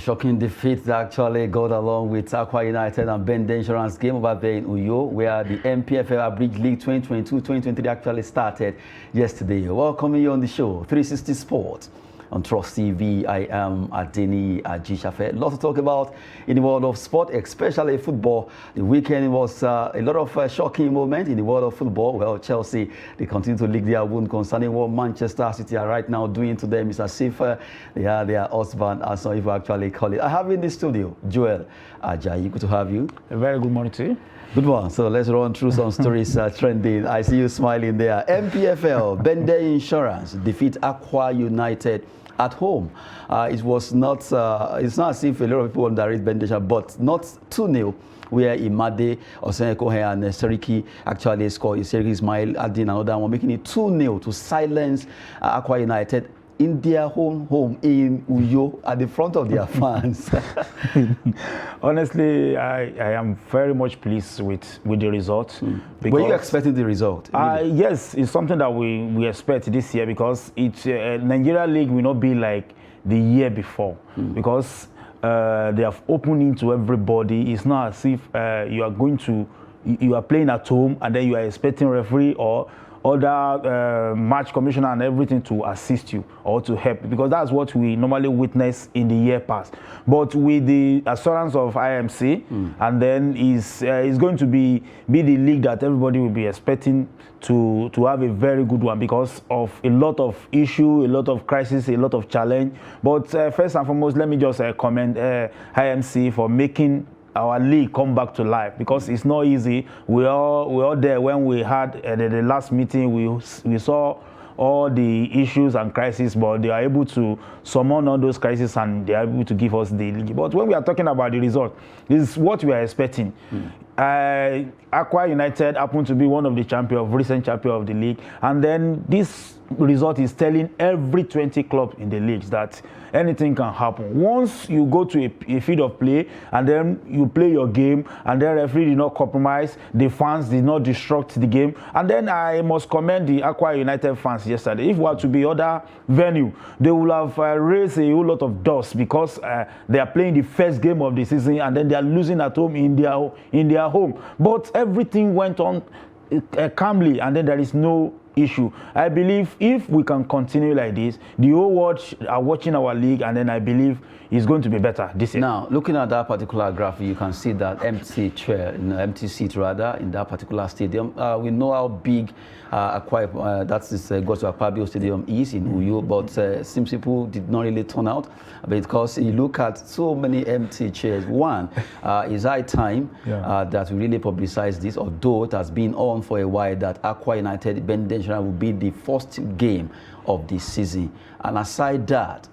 shocking defeat that actually got along with Akwa United and Bendel Insurance game over there in Uyo, where the NPFL Abridged League 2022-2023 actually started yesterday. Welcoming you on the show, 360 Sports on Trust TV. I am Adeni Ajishafe. Lots to talk about in the world of sport, especially football. The weekend was a lot of shocking moments in the world of football. Well, Chelsea, they continue to lick their wound concerning what Manchester City are right now doing to them. It's as if they are their husband, as some people actually call it. I have in the studio Joel Ajayi. Good to have you. A very good morning to you. Good one. So let's run through some stories trending. I see you smiling there. NPFL, Bendel Insurance defeat Akwa United at home. It was not, it's not as if a lot of people underrate Bendel, but not 2-0, where Imade, Osenekohe and Seriki actually scored. Seriki Ismail adding another one, making it 2-0 to silence Akwa United in their home in Uyo at the front of their fans. Honestly, I am very much pleased with the result. Were you expecting the result? Yes, it's something that we expect this year, because it's Nigeria League will not be like the year before, because they have opened into everybody. It's not as if you are playing at home and then you are expecting referee or other match commissioner and everything to assist you or to help, because that's what we normally witness in the year past. But with the assurance of IMC, and then it's going to be the league that everybody will be expecting to have a very good one, because of a lot of issue, a lot of crisis, a lot of challenge. But first and foremost, let me just commend IMC for making our league come back to life, because it's not easy. We all there when we had the last meeting. We saw all the issues and crises, but they are able to summon all those crises and they are able to give us the league. But when we are talking about the result, this is what we are expecting. Akwa United happened to be one of the recent champion of the league, and then this result is telling every 20 clubs in the leagues that anything can happen. Once you go to a field of play and then you play your game and the referee did not compromise, the fans did not disrupt the game, and then I must commend the Akwa United fans yesterday. If we were to be other venue, they would have raised a whole lot of dust, because they are playing the first game of the season and then they are losing at home in their home. But everything went on calmly, and then there is no issue. I believe if we can continue like this, the whole world are watching our league, and then I believe it's going to be better this year. Now, looking at that particular graph, you can see that empty seat rather in that particular stadium. We know how big Akwa, that's this goes to Akpabio Stadium is in Uyo, but seems people did not really turn out, because you look at so many empty chairs. One, is high time that we really publicize this, although it has been on for a while that Akwa United Bendel will be the first game of the season. And aside that,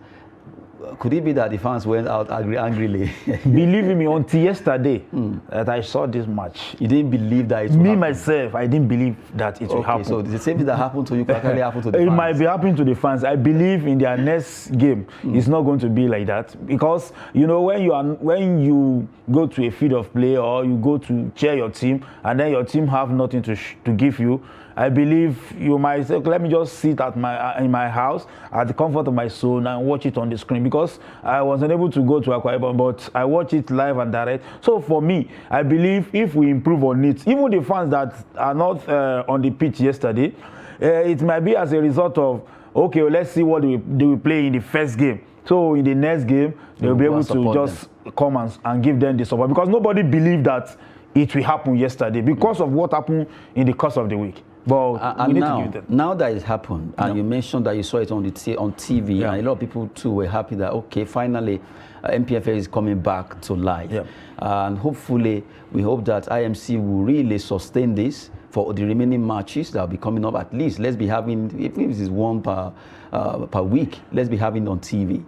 could it be that the fans went out angrily? Believe me, until yesterday that I saw this match, you didn't believe that it would happen? Myself, I didn't believe that it would happen. So the same thing that happened to you can actually happen to the fans? It might be happening to the fans. I believe in their next game, it's not going to be like that, because you know, when you go to a field of play or you go to cheer your team and then your team have nothing to give you, I believe you might say, let me just sit at in my house at the comfort of my soul and watch it on the screen, because I was unable to go to Akwa Ibom, but I watch it live and direct. So for me, I believe if we improve on it, even the fans that are not on the pitch yesterday, it might be as a result of, okay, well, let's see what they will play in the first game. So in the next game, they'll be able to just come and give them the support, because nobody believed that it will happen yesterday because of what happened in the course of the week. But we need to give them. Now that it happened, and you mentioned that you saw it on TV, and a lot of people too were happy that, okay, finally NPFL is coming back to life. And hopefully, we hope that IMC will really sustain this for the remaining matches that will be coming up. At least let's be having, if it is one per week, let's be having on TV.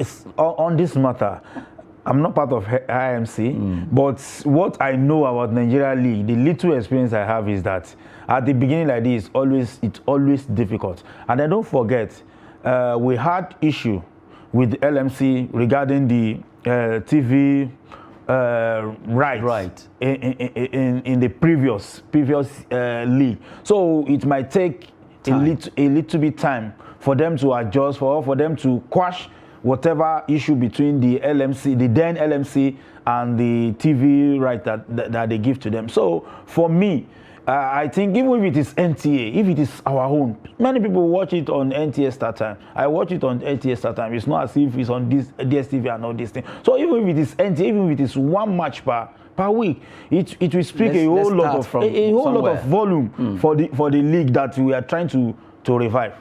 It's on this matter, I'm not part of IMC, but what I know about Nigeria League, the little experience I have is that at the beginning like this, it's always difficult. And then don't forget, we had issue with LMC regarding the TV rights in the previous league. So it might take a little bit time for them to adjust, for them to quash whatever issue between the LMC, the then LMC, and the TV right that they give to them. So for me, I think even if it is NTA, if it is our own, many people watch it on NTA Star Time. I watch it on NTA Star Time. It's not as if it's on this DSTV and all this thing. So even if it is NTA, even if it is one match per week, it will speak a whole lot of volume for the league that we are trying to revive.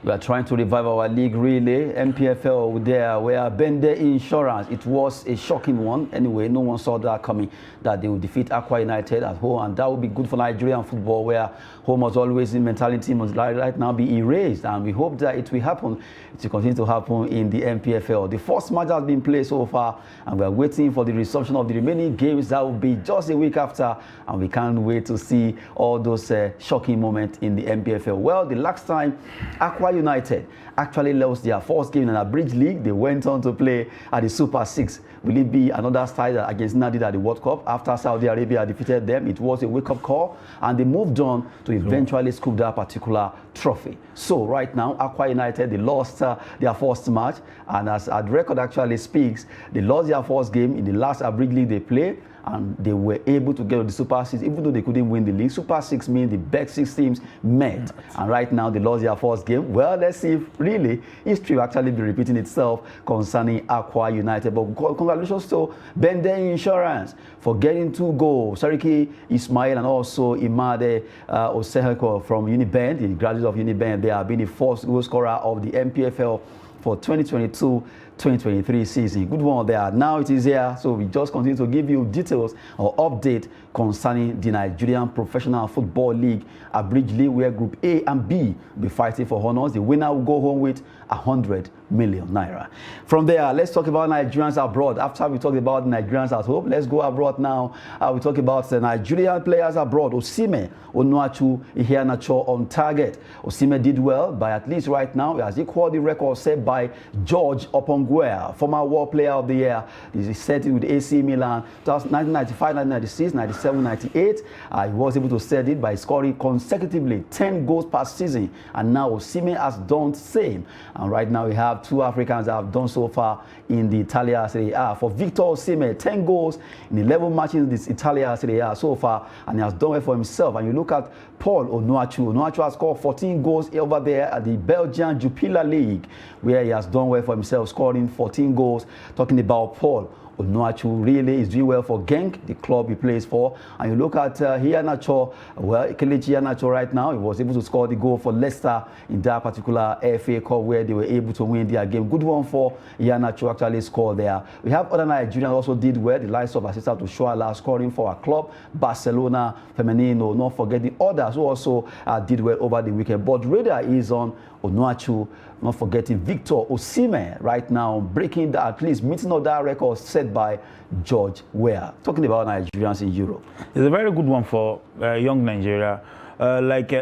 We are trying to revive our league, really. NPFL there, where Bendel Insurance, it was a shocking one. Anyway, no one saw that coming, that they would defeat Akwa United at home, and that would be good for Nigerian football, where home was always in mentality must right now be erased, and we hope that it will happen. It will continue to happen in the NPFL. The first match has been played so far, and we are waiting for the resumption of the remaining games. That will be just a week after, and we can't wait to see all those shocking moments in the NPFL. Well, the last time Akwa United actually lost their first game in an abridged league, they went on to play at the Super 6. Will it be another style against Nadid at the World Cup? After Saudi Arabia defeated them, it was a wake-up call, and they moved on to eventually scoop that particular trophy. So right now, Akwa United, they lost their first match, and as the record actually speaks, they lost their first game in the last abridged league they played, and they were able to get to the Super 6, even though they couldn't win the league. Super 6 means the best 6 teams met. And right now, they lost their first game. Well, let's see if really history will actually be repeating itself concerning Akwa United. But congratulations to Bendel Insurance for getting 2 goals. Sariki Ismail and also Imade Oseheko from Unibend, the graduates of Unibend, they have been the first goal scorer of the NPFL for 2022-2023 season. Good one there. Now it is here, so we just continue to give you details or update concerning the Nigerian Professional Football League abridged league, where Group A and B will be fighting for honors. The winner will go home with 100 million naira. From there, let's talk about Nigerians abroad. After we talked about Nigerians at home, let's go abroad now. We talk about the Nigerian players abroad. Osimhen, Onuachu, Iheanacho on target. Osimhen did well, but at least right now, he has equaled the record set by George Opongwea, former World Player of the Year. He set it with AC Milan, 1995, 1996, 97, 98. He was able to set it by scoring consecutively 10 goals per season, and now Osimhen has done the same. And right now we have 2 Africans that have done so far in the Italia Serie A. For Victor Osimhen, 10 goals in 11 matches in this Italia Serie A so far, and he has done well for himself. And you look at Paul Onuachu. Onuachu has scored 14 goals over there at the Belgian Jupiler League, where he has done well for himself, scoring 14 goals. Talking about Paul Onuachu, really is doing well for Genk, the club he plays for. And you look at Iheanacho, well, Kelechi Iheanacho right now, he was able to score the goal for Leicester in that particular FA Cup, where they were able to win their game. Good one for Iheanacho, actually scored there. We have other Nigerians also did well, the likes of Asisa Toshuala scoring for our club, Barcelona, Femenino, not forget the others who also did well over the weekend. But radar is on Onuachu, not forgetting Victor Osimhen right now, breaking the, at least meeting of that record set by George Weah. Talking about Nigerians in Europe. It's a very good one for young Nigeria.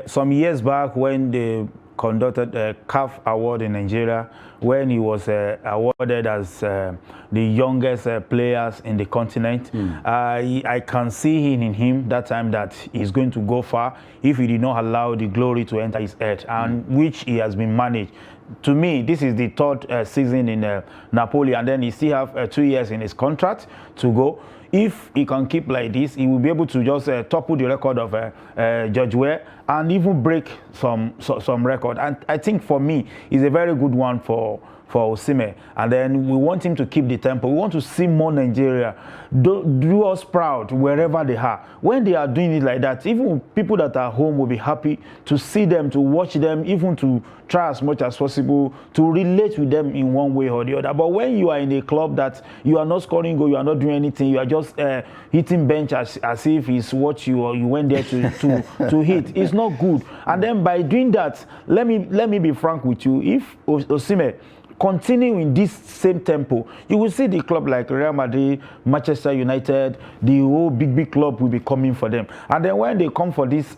Some years back when they conducted a CAF award in Nigeria, when he was awarded as the youngest players in the continent. I can see in him that time that he's going to go far if he did not allow the glory to enter his head, and which he has been managed. To me, this is the 3rd season in Napoli, and then he still have 2 years in his contract to go. If he can keep like this, he will be able to just topple the record of George Weah and even break some record. And I think for me, it's a very good one for Osimhen. And then we want him to keep the tempo. We want to see more Nigeria do us proud wherever they are. When they are doing it like that, even people that are home will be happy to see them, to watch them, even to try as much as possible to relate with them in one way or the other. But when you are in a club that you are not scoring goal, you are not doing anything, you are just hitting bench as if it's what you went there to hit, it's not good. And then by doing that, let me be frank with you, if Osimhen continue in this same tempo, you will see the club like Real Madrid, Manchester United, the whole big club will be coming for them. And then when they come for this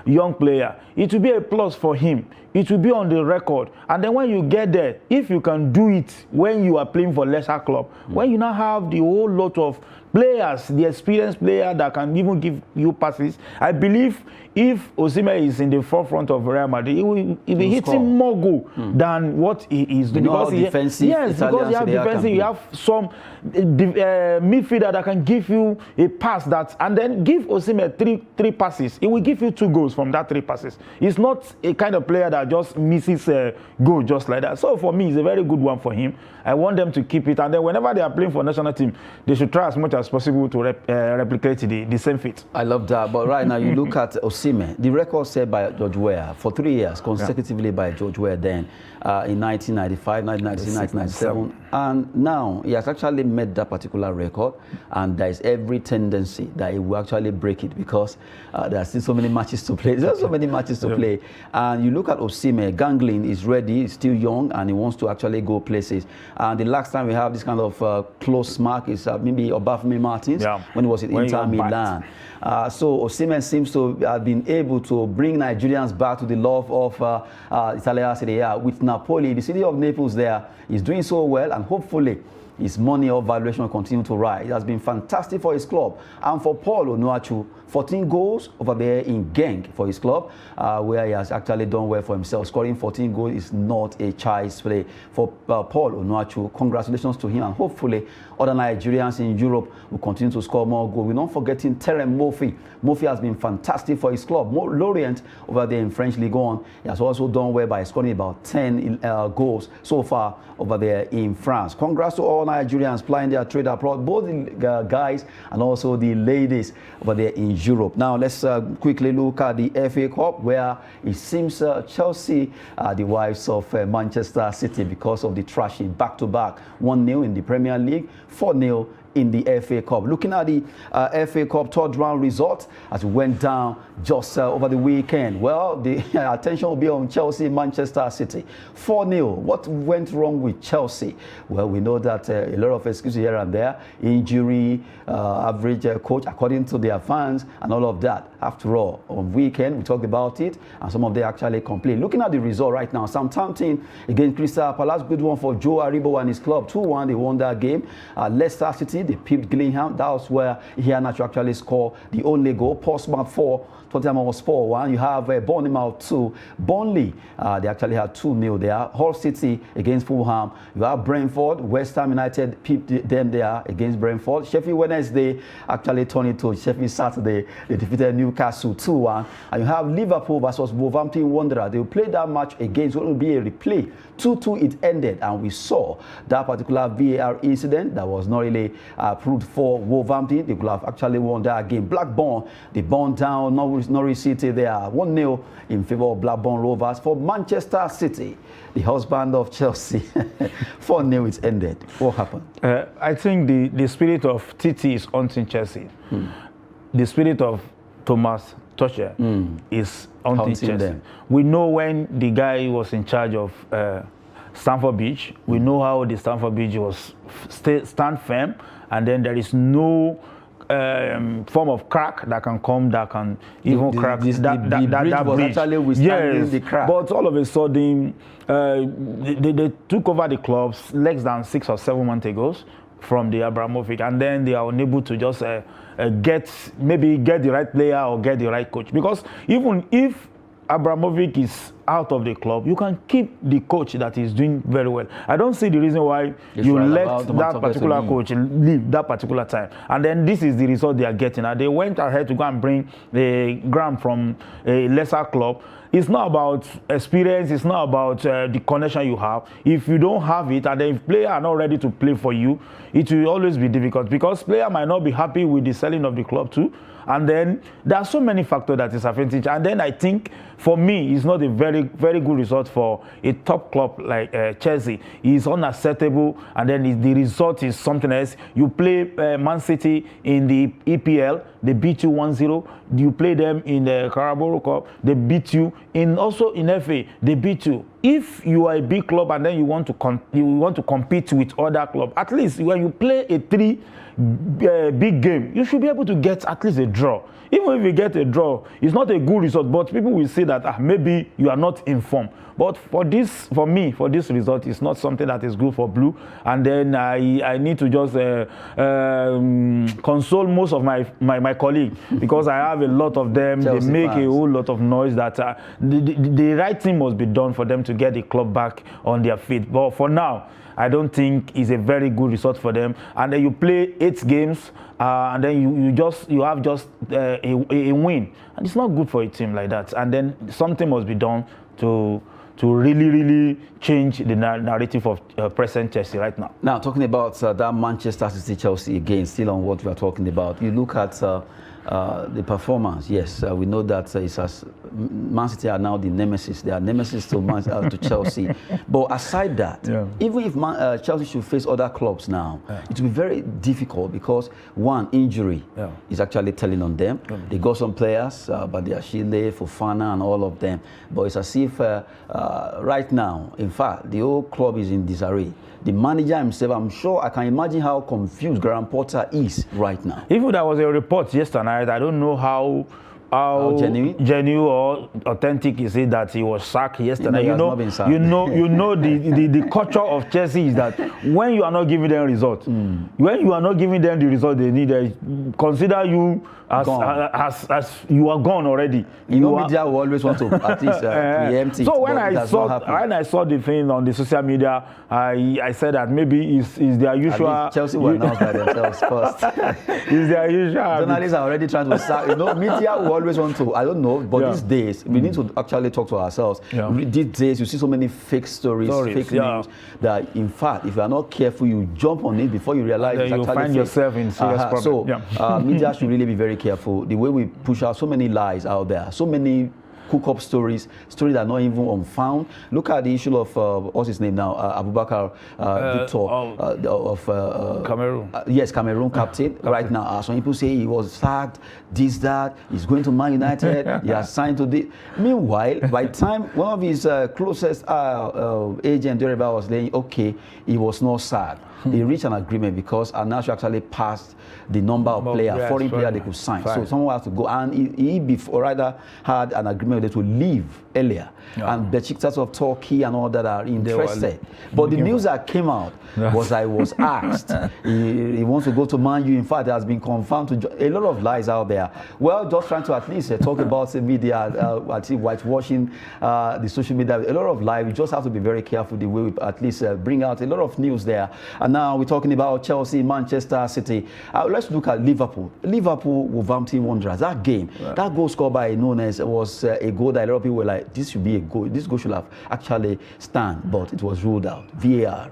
young player, it will be a plus for him. It will be on the record. And then when you get there, if you can do it when you are playing for lesser club, when you now have the whole lot of players, the experienced player that can even give you passes, I believe if Osimhen is in the forefront of Real Madrid, he will be hitting more goal than what he is doing. because defensive. Yes, because you have defensive, you have some midfielder that can give you a pass that, and then give Osimhen three passes. It will give you 2 goals from that 3 passes. He's not a kind of player that just misses a goal just like that. So for me, it's a very good one for him. I want them to keep it, and then whenever they are playing for national team, they should try as much as possible to replicate the same feat. I love that. But right now, you look at Osimhen, the record set by George Weah for 3 years consecutively by George Weah then in 1995, 1996, 1997. And now he has actually met that particular record, and there is every tendency that he will actually break it because there are still so many matches to play. There's so many matches to play. And you look at Osimhen, gangling is ready, he's still young, and he wants to actually go places. And the last time we have this kind of close mark is maybe Obafemi Martins when he was in Inter Milan. So Osimhen seems to have been able to bring Nigerians back to the love of Italian Serie A. With Napoli, the city of Naples there is doing so well, and hopefully his money or valuation will continue to rise. It has been fantastic for his club. And for Paul Onuachu, 14 goals over there in Genk for his club, where he has actually done well for himself. Scoring 14 goals is not a child's play. For Paul Onuachu, congratulations to him, and hopefully other Nigerians in Europe will continue to score more goals. We're not forgetting Terem Murphy. Murphy has been fantastic for his club. Lorient over there in French Ligue 1. He has also done well by scoring about 10 goals so far over there in France. Congrats to all Nigerians plying their trade abroad, both the guys and also the ladies over there in Europe. Now let's quickly look at the FA Cup, where it seems Chelsea are the wives of Manchester City because of the thrashing back-to-back. 1-0 in the Premier League, 4-0 in the FA Cup. Looking at the FA Cup third round result as we went down just over the weekend. Well, the attention will be on Chelsea, Manchester City. 4-0. What went wrong with Chelsea? Well, we know that a lot of excuses here and there. Injury, average coach, according to their fans, and all of that. After all, on weekend, we talked about it, and some of them actually complained. Looking at the result right now, Southampton against Crystal Palace, good one for Joe Aribo and his club. 2-1, they won that game. Leicester City, they pipped Gillingham. That was where Iheanacho actually scored the only goal. Portsmouth 4, Tottenham Hotspur 1. You have Bournemouth 2. Burnley, they actually had 2-0 there. Hull City against Fulham. You have Brentford. West Ham United pipped them there against Brentford. Sheffield Wednesday actually turned it to Sheffield Saturday. They defeated Newcastle 2-1. And you have Liverpool versus Wolverhampton Wanderers. They will play that match again. So it will be a replay. 2-2 it ended, and we saw that particular VAR incident that was not really approved for Wolverhampton. They could have actually won that game. Blackburn, they burned down Norwich City there, 1-0 in favor of Blackburn Rovers. For Manchester City, the husband of Chelsea, 4-0 it ended. What happened? I think the spirit of Titi is haunting Chelsea. The spirit of Thomas Tuchel is haunting Chelsea. Them. We know when the guy was in charge of Stamford Bridge, we know how the Stamford Bridge was stand firm, and then there is no form of crack that can come that can even crack that was bridge. Actually withstanding the crack. But all of a sudden, they took over the clubs less than 6 or 7 months ago from the Abramovich, and then they are unable to just get the right player or get the right coach. Because even if Abramovich is out of the club, you can keep the coach that is doing very well. I don't see the reason why you let that particular coach leave that particular time. And then this is the result they are getting. And they went ahead to go and bring the Graham from a lesser club. It's not about experience. It's not about the connection you have. If you don't have it, and then if players are not ready to play for you, it will always be difficult, because player might not be happy with the selling of the club too. And then there are so many factors that is affecting. And then I think, for me, it's not a very, very good result for a top club like Chelsea. It's unacceptable. And then the result is something else. You play Man City in the EPL, they beat you 1-0. You play them in the Carabao Cup, they beat you. Also in FA, they beat you. If you are a big club and then you want to compete with other clubs, at least when you play a big game, you should be able to get at least a draw. Even if you get a draw, it's not a good result, but people will say that maybe you are not informed. But for this result, it's not something that is good for Blue. And then I need to just console most of my my colleague, because I have a lot of them. Chelsea they make fans. a whole lot of noise. That the right thing must be done for them to get the club back on their feet. But for now, I don't think it's a very good result for them. And then you play 8 games, and then you have just a win, and it's not good for a team like that. And then something must be done to really change the narrative of present Chelsea right now. Now, talking about that Manchester City Chelsea again, still on what we are talking about. You look at the performance. Yes, we know that Man City are now the nemesis. They are nemesis to Chelsea. But aside that, even if Chelsea should face other clubs now, it will be very difficult because one, injury is actually telling on them. They got some players, but they are Shile, Fofana, and all of them. But it's as if right now, in fact, the whole club is in disarray. The manager himself, I'm sure I can imagine how confused Graham Potter is right now. Even there was a report yesterday, I don't know how genuine or authentic is it that he was sacked yesterday. You know the culture of Chelsea is that when you are not giving them results, when you are not giving them the result they need, consider you as you are gone already. Media will always want to at least preempt it. So when I saw the thing on the social media, I said that maybe it's their usual. Chelsea will announce by themselves first. It's their usual. Journalists are already trying to sack. Media will always want to. I don't know, but these days we need to actually talk to ourselves. These days you see so many fake stories, fake news that in fact, if you are not careful, you jump on it before you realize it's actually you find fake. yourself in serious problem. So media should really be very careful. The way we push out so many lies out there, so many cook-up stories that are not even unfound. Look at the issue of what's his name now, Abubakar Victor of Cameroon. Yes, Cameroon captain. Right now, some people say he was sacked, this, that. He's going to Man United. He has signed to this. Meanwhile, by the time one of his closest agent was saying, okay, he was not sacked. They reached an agreement because Al-Nassr actually passed the number of foreign players they could sign. So someone has to go, and he before rather had an agreement that would leave earlier. And Besiktas of Turkey and all that are interested. But the news that came out was I was asked he wants to go to Man U. In fact, it has been confirmed to a lot of lies out there. Well, just trying to at least talk about the media, whitewashing the social media. A lot of lies. We just have to be very careful the way we at least bring out a lot of news there. And now we're talking about Chelsea, Manchester City. Let's look at Liverpool. Liverpool, Wolverhampton Wanderers. That game, that goal scored by Nunes was a goal that a lot of people were like, this should be a goal. This goal should have actually stand, but it was ruled out. VAR.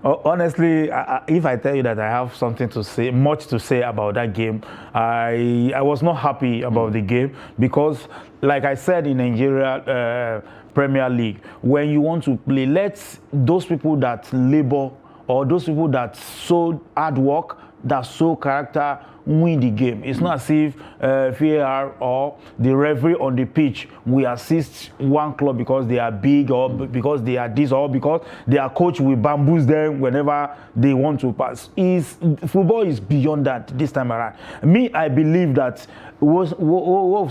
Honestly, if I tell you that I have something to say, much to say about that game, I was not happy about the game because, like I said in Nigeria Premier League, when you want to play, let those people that labor or those people that show hard work, that show character, win the game. It's not as if VAR or the referee on the pitch will assist one club because they are big or because they are this or because their coach will bamboozle them whenever they want to pass. Football is beyond that this time around. Me, I believe that was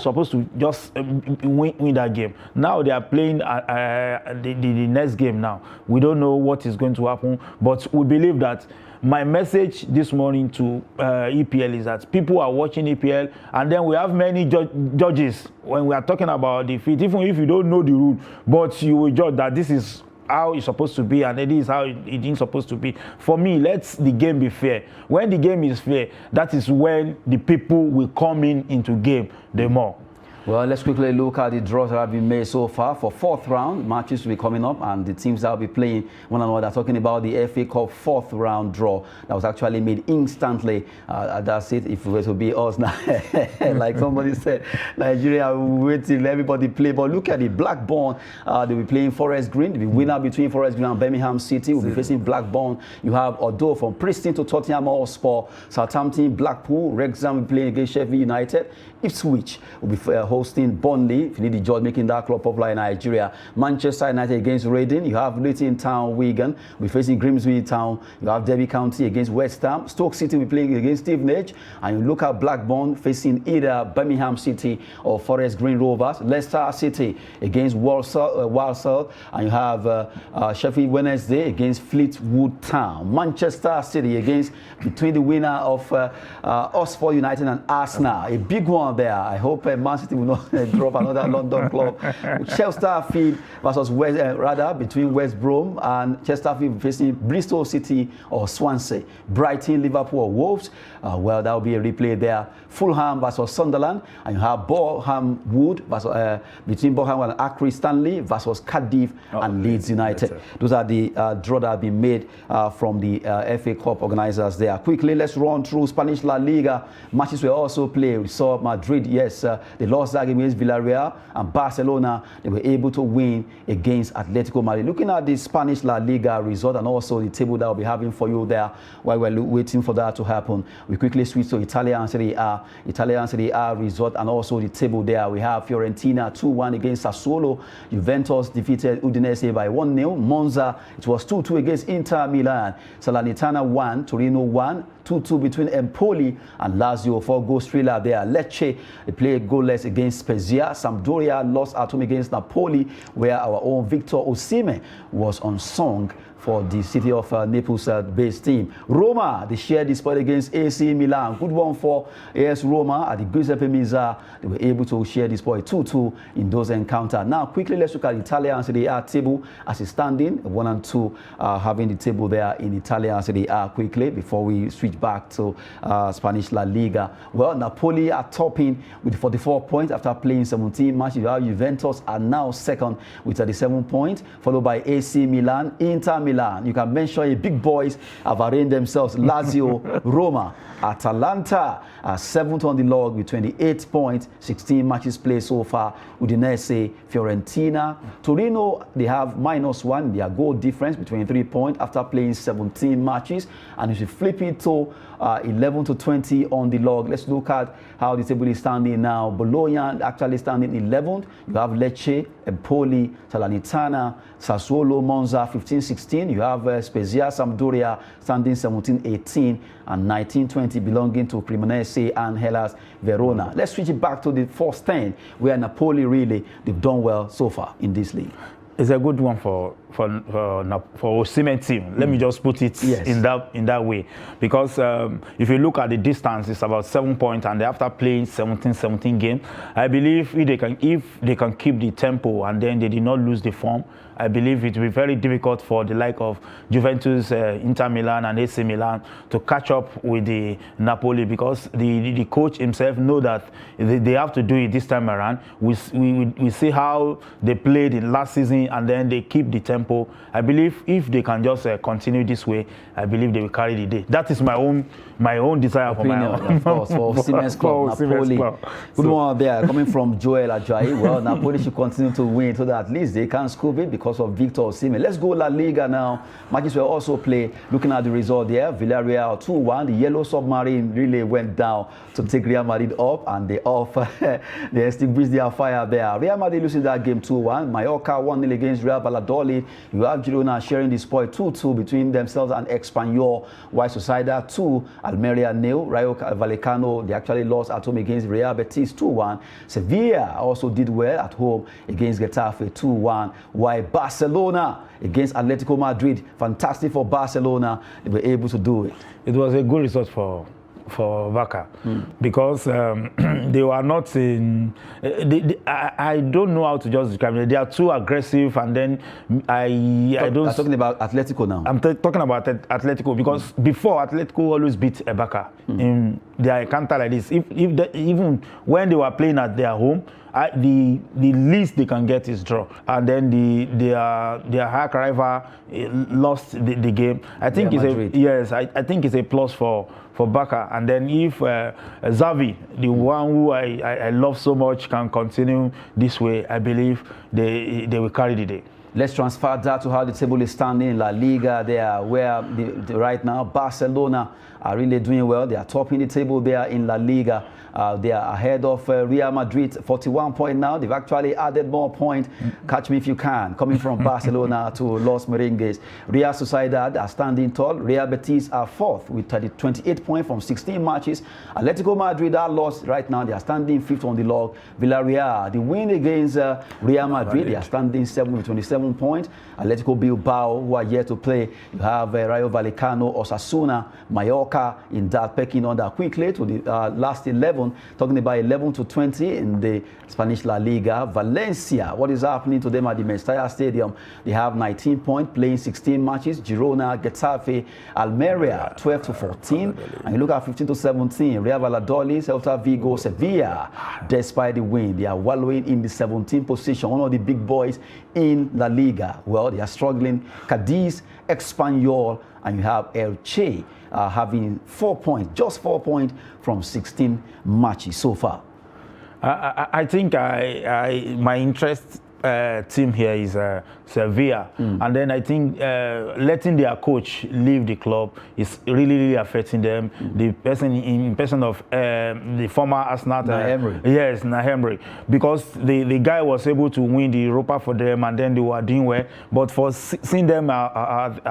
supposed to just win that game. Now they are playing the next game now. We don't know what is going to happen, but we believe that my message this morning to EPL is that people are watching EPL, and then we have many judges when we are talking about the field, even if you don't know the rule, but you will judge that this is how it's supposed to be and it is how it isn't supposed to be. For me, let the game be fair. When the game is fair, that is when the people will come into game the more. Well, let's quickly look at the draws that have been made so far for fourth round. Matches will be coming up, and the teams that will be playing one another. Talking about the FA Cup fourth round draw that was actually made instantly. That's it. If it were to be us now, like somebody said, Nigeria will wait till everybody play. But look at it. Blackburn, they'll be playing Forest Green. The winner between Forest Green and Birmingham City will be facing Blackburn. You have Odo from Preston to Tottenham Hotspur. Southampton, Blackpool, Wrexham will be playing against Sheffield United. Ipswich will be hosting Burnley. Finidi George making that club popular in Nigeria. Manchester United against Reading. You have Luton Town, Wigan. We're facing Grimsby Town. You have Derby County against West Ham. Stoke City will be playing against Stevenage. And you look at Blackburn facing either Birmingham City or Forest Green Rovers. Leicester City against Walsall. And you have Sheffield Wednesday against Fleetwood Town. Manchester City against between the winner of Oxford United and Arsenal. A big one there. I hope Man City will not drop another London club. Chesterfield versus between West Brom and Chesterfield facing Bristol City or Swansea. Brighton, Liverpool or Wolves. Well, that will be a replay there. Fulham versus Sunderland. And you have Boreham Wood versus, between Boreham and Akwa Stanley versus Cardiff and Leeds United. Those are the draw that have been made from the FA Cup organizers there. Quickly, let's run through Spanish La Liga. Matches were also played. We saw Madrid, yes, they lost that game against Villarreal, and Barcelona, they were able to win against Atletico Madrid. Looking at the Spanish La Liga result and also the table that I'll be having for you there while we're waiting for that to happen, we quickly switch to Italian Serie A result and also the table there. We have Fiorentina 2-1 against Sassuolo. Juventus defeated Udinese by 1-0. Monza, it was 2-2 against Inter Milan. Salernitana 1, Torino 1. 2-2 between Empoli and Lazio. 4-goal thriller there. Lecce, they played goalless against Spezia. Sampdoria lost at home against Napoli, where our own Victor Osimhen was unsung for the city of Naples based team. Roma, they shared the spot against AC Milan. Good one for AS Roma at the Giuseppe Meazza. They were able to share the spot 2-2 in those encounters. Now, quickly, let's look at Italian Serie A table as it's standing. 1 and 2 having the table there in Italian Serie A quickly before we switch back to Spanish La Liga. Well, Napoli are topping with 44 points after playing 17 matches. You have Juventus are now second with 37 points, followed by AC Milan, Inter Milan. You can mention a big boys have arranged themselves. Lazio, Roma, Atalanta are 7th on the log with 28 points, 16 matches played so far. Udinese, Fiorentina, Torino, they have -1. Their goal difference between 3 points after playing 17 matches. And if you flip it to 11 to 20 on the log, let's look at how the table is standing now. Bologna actually standing 11th. You have Lecce, Empoli, Salernitana, Sassuolo, Monza 15-16. You have Spezia, Sampdoria standing 17-18 and 19-20 belonging to Cremonese and Hellas Verona. Let's switch it back to the first 10 where Napoli really, they've done well so far in this league. It's a good one for Osimhen team. Let me just put it in that way, because if you look at the distance, it's about 7 points, and after playing 17 games, I believe if they can keep the tempo and then they did not lose the form, I believe it will be very difficult for the like of Juventus, Inter Milan, and AC Milan to catch up with the Napoli, because the coach himself know that they have to do it this time around. We see how they played in last season, and then they keep the tempo. I believe if they can just continue this way, I believe they will carry the day. That is my own desire for Osimhen's club, Napoli. Good one there coming from Joel Ajayi. Well, Napoli should continue to win so that at least they can scoop it because of Victor Osimhen. Let's go La Liga now. Matches will also play. Looking at the result there, Villarreal 2-1. The Yellow Submarine really went down to take Real Madrid up, and they they extinguished their fire there. Real Madrid losing that game 2-1. Mallorca 1-0 against Real Valladolid. You have Girona sharing the spoil 2-2 between themselves and Espanyol. While Sociedad 2, Almeria 0. Rayo Vallecano, they actually lost at home against Real Betis 2-1. Sevilla also did well at home against Getafe 2-1. While Barcelona against Atletico Madrid, fantastic for Barcelona, they were able to do it. It was a good result for Vaca, because they were not in. I don't know how to just describe it. They are too aggressive, and then I don't. I'm talking about Atletico now. I'm talking about Atletico, because before Atletico always beat Vaca in their encounter like this. Even when they were playing at their home, the least they can get is draw, and then their hack rival lost the game. I think I think it's a plus for Barca. And then if Xavi, the one who I love so much, can continue this way, I believe they will carry the day. Let's transfer that to how the table is standing in La Liga. They are where right now Barcelona are really doing well. They are topping the table there in La Liga. They are ahead of Real Madrid, 41 points now. They've actually added more points. Catch me if you can. Coming from Barcelona to Los Merengues. Real Sociedad are standing tall. Real Betis are fourth with 28 points from 16 matches. Atletico Madrid are lost right now. They are standing fifth on the log. Villarreal, the win against Real Madrid, they are standing seventh with 27 points. Atletico Bilbao, who are yet to play. You have Rayo Vallecano, Osasuna, Mallorca in that pecking order quickly to the last 11. Talking about 11 to 20 in the Spanish La Liga. Valencia, what is happening to them at the Mestalla Stadium? They have 19 points, playing 16 matches. Girona, Getafe, Almeria, 12 to 14. And you look at 15 to 17. Real Valladolid, Celta Vigo, Sevilla. Despite the win, they are wallowing in the 17th position. One of the big boys in La Liga. Well, they are struggling. Cadiz, Espanyol, and you have Elche having 4 points, just 4 points from 16 matches so far. I think my interest team here is Sevilla, and then I think letting their coach leave the club is really affecting them. The person in person of the former Arsenal, yes, Nahemri, because the guy was able to win the Europa for them, and then they were doing well. But for seeing them at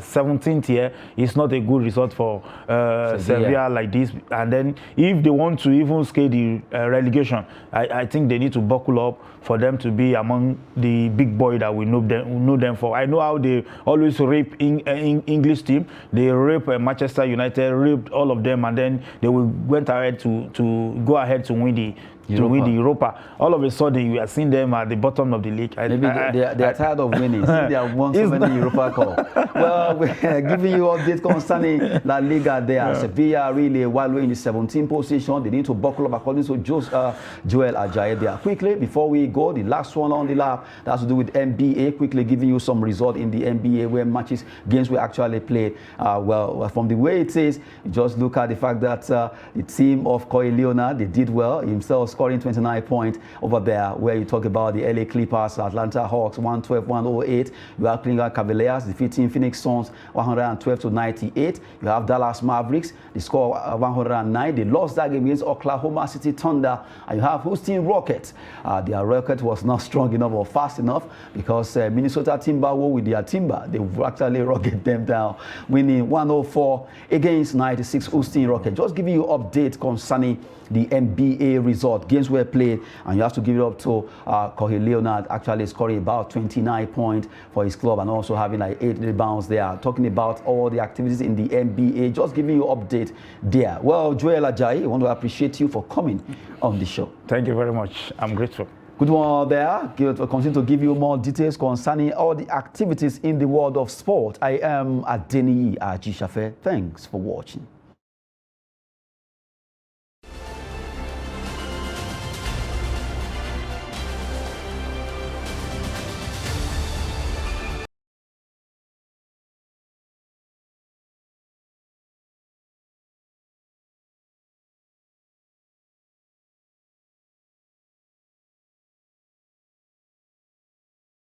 17th year, it's not a good result for Sevilla like this. And then if they want to even scale the relegation, I think they need to buckle up for them to be among the big boy that we know them for. I know how they always rape English team. They rape Manchester United, raped all of them, and then they went ahead to go ahead to win the Europa. All of a sudden, you are seeing them at the bottom of the league. Maybe they are tired of winning. They have won so many Europa Cup. Well, we're giving you updates concerning La Liga there. Yeah. Sevilla really wallowing in the 17th position. They need to buckle up according to Joel Ajayi there. Quickly, before we go, the last one on the lap, that's to do with NBA. Quickly giving you some result in the NBA where games were actually played. Well, from the way it is, you just look at the fact that the team of Kawhi Leonard, they did well. Himself scoring 29 points over there, where you talk about the LA Clippers, Atlanta Hawks, 112-108. You have Cleveland Cavaliers defeating Phoenix Suns, 112-98. You have Dallas Mavericks, they score 109. They lost that game against Oklahoma City Thunder. And you have Houston Rockets. Their record was not strong enough or fast enough because Minnesota Timberwolves with their timber, they actually rocket them down, winning 104 against 96 Houston Rockets. Just giving you update concerning the NBA result. Games were played, and you have to give it up to Kawhi Leonard, actually scoring about 29 points for his club and also having like 8 rebounds there. Talking about all the activities in the NBA, just giving you update there. Well, Joel Ajayi, I want to appreciate you for coming on the show. Thank you very much. I'm grateful. Good one there. Continue to give you more details concerning all the activities in the world of sport. I am Adeniyi Ajishafe. Thanks for watching.